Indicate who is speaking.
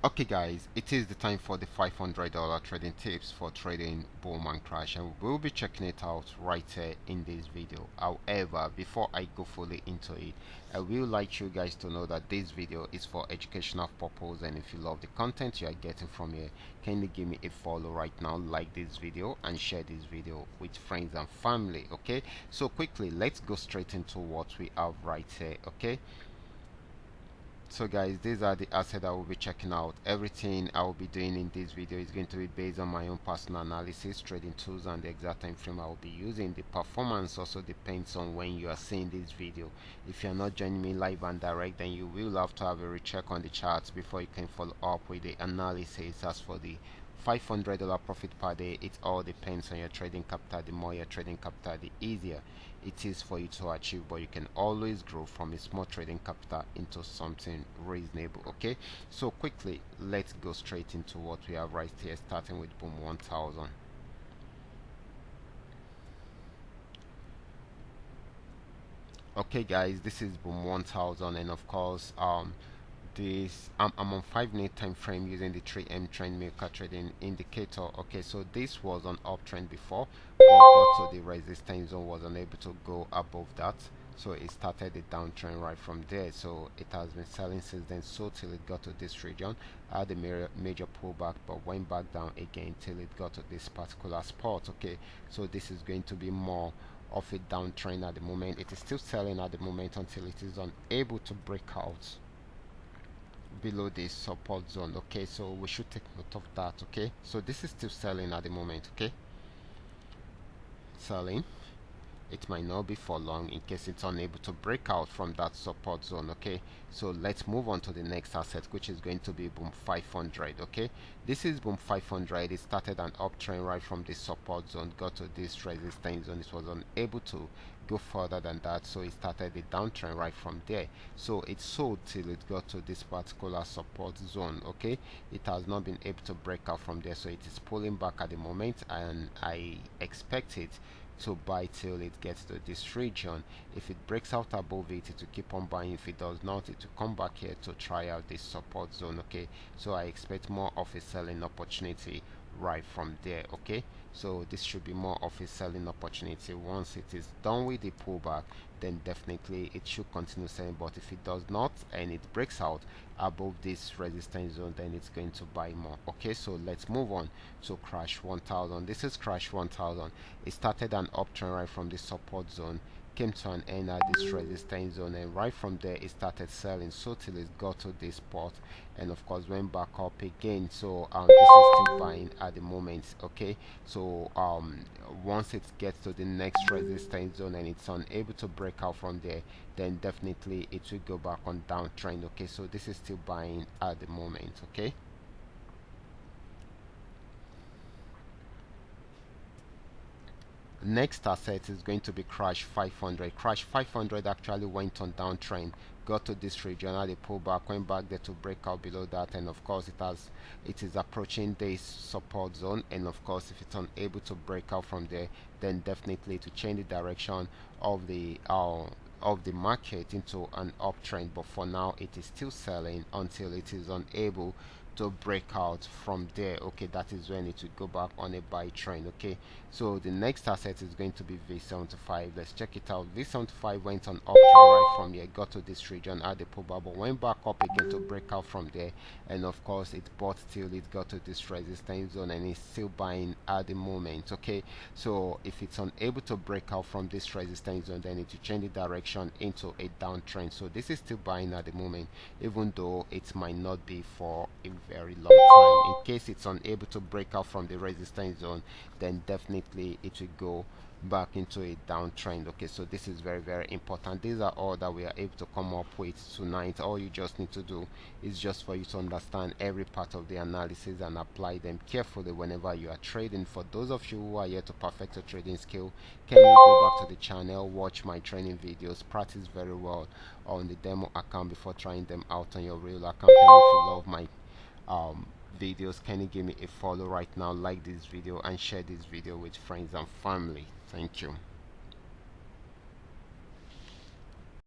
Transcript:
Speaker 1: Okay guys, it is the time for the $500 trading tips for trading boom and crash, and we'll be checking it out right here in this video. However, before I go fully into it, I will like you guys to know that this video is for educational purpose, and if you love the content you are getting from here, kindly give me a follow right now, like this video and share this video with friends and family. Okay, so quickly let's go straight into what we have right here. Okay, so guys, these are the assets I will be checking out. Everything I will be doing in this video is going to be based on my own personal analysis, trading tools, and the exact time frame I will be using. The performance also depends on when you are seeing this video. If you are not joining me live and direct, then you will have to have a recheck on the charts before you can follow up with the analysis. As for the $500 profit per day, it all depends on your trading capital. The more your trading capital, the easier it is for you to achieve, but you can always grow from a small trading capital into something reasonable. Okay, so quickly let's go straight into what we have right here, starting with boom 1000. Okay guys, this is boom 1000, and of course this I'm on 5-minute time frame using the 3M trend maker trading indicator. Okay, so this was on uptrend before, but got to the resistance zone, was unable to go above that, so it started the downtrend right from there. So it has been selling since then, so till it got to this region, had a major pullback, but went back down again till it got to this particular spot. Okay, so this is going to be more of a downtrend at the moment. It is still selling at the moment until it is unable to break out below this support zone. Okay, so we should take note of that. Okay, so this is still selling at the moment. Okay, selling. It might not be for long in case it's unable to break out from that support zone. Okay, so let's move on to the next asset, which is going to be boom 500. Okay, this is boom 500. It started an uptrend right from this support zone, got to this resistance zone. It was unable to go further than that, so it started the downtrend right from there. So it sold till it got to this particular support zone. Okay, it has not been able to break out from there, so it is pulling back at the moment, and I expect it to buy till it gets to this region. If it breaks out above it, it will keep on buying. If it does not, it will come back here to try out this support zone. Okay, so I expect more of a selling opportunity right from there. Okay, so this should be more of a selling opportunity. Once it is done with the pullback, then definitely it should continue selling. But if it does not and it breaks out above this resistance zone, then it's going to buy more. Okay, so let's move on. So crash 1000. This is crash 1000. It started an uptrend right from the support zone, came to an end at this resistance zone, and right from there it started selling, so till it got to this spot, and of course went back up again. So this is still buying at the moment. Okay, so once it gets to the next resistance zone and it's unable to break out from there, then definitely it will go back on downtrend. Okay, so this is still buying at the moment. Okay, next asset is going to be crash 500. Crash 500 actually went on downtrend, got to this region, had a pullback, went back there to break out below that, and of course it is approaching this support zone, and of course if it's unable to break out from there, then definitely to change the direction of the market into an uptrend. But for now it is still selling until it is unable to break out from there. Okay, that is when it will go back on a buy trend. Okay, so the next asset is going to be V75. Let's check it out. V75 went on uptrend right from here, got to this region, had a pullback, but went back up again to break out from there, and of course it bought till it got to this resistance zone, and it's still buying at the moment. Okay, so if it's unable to break out from this resistance zone, then it will change the direction into a downtrend. So this is still buying at the moment, even though it might not be for a very long time. In case it's unable to break out from the resistance zone, then definitely it will go back into a downtrend. Okay, so this is very, very important. These are all that we are able to come up with tonight. All you just need to do is just for you to understand every part of the analysis and apply them carefully whenever you are trading. For those of you who are yet to perfect your trading skill, can you go back to the channel, watch my training videos, practice very well on the demo account before trying them out on your real account. And if you love my videos, can you give me a follow right now, like this video and share this video with friends and family. Thank you.